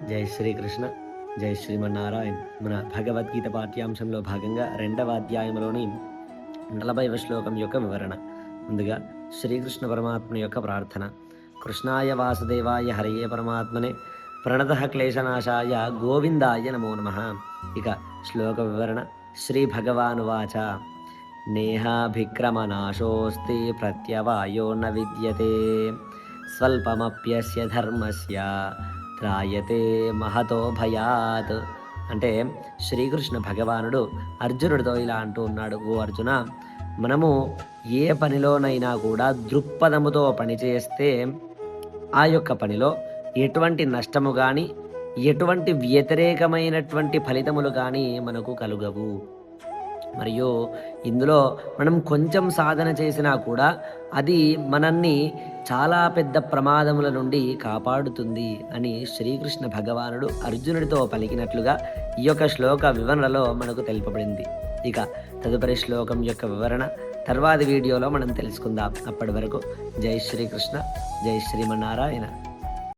జై శ్రీకృష్ణ, జై శ్రీమన్నారాయణ. మన భగవద్గీత పాఠ్యాంశంలో భాగంగా 2వ అధ్యాయంలోని 40వ శ్లోకం యొక్క వివరణ. ముందుగా శ్రీకృష్ణ పరమాత్మ యొక్క ప్రార్థన. కృష్ణాయ వాసుదేవాయ హరయే పరమాత్మనే ప్రణతః క్లేశనాశాయ గోవిందాయ నమో నమః. ఇక శ్లోక వివరణ. శ్రీ భగవానువాచ నేహాభిక్రమనాశోస్తి ప్రత్యవాయో న విద్యతే స్వల్పమప్యస్య ధర్మస్య త్రాయతే మహతో భయాత్. అంటే శ్రీకృష్ణ భగవానుడు అర్జునుడితో ఇలా అంటూ ఉన్నాడు, ఓ అర్జున, మనము ఏ పనిలోనైనా కూడా దృక్పథముతో పనిచేస్తే ఆ యొక్క పనిలో ఎటువంటి నష్టము కానీ ఎటువంటి వ్యతిరేకమైనటువంటి ఫలితములు కానీ మనకు కలుగవు. మరియు ఇందులో మనం కొంచెం సాధన చేసినా కూడా అది మనల్ని చాలా పెద్ద ప్రమాదముల నుండి కాపాడుతుంది అని శ్రీకృష్ణ భగవానుడు అర్జునుడితో పలికినట్లుగా ఈ యొక్క శ్లోక వివరణలో మనకు తెలుపబడింది. ఇక తదుపరి శ్లోకం యొక్క వివరణ తర్వాతి వీడియోలో మనం తెలుసుకుందాం. అప్పటి వరకు జై శ్రీకృష్ణ, జై శ్రీమన్నారాయణ.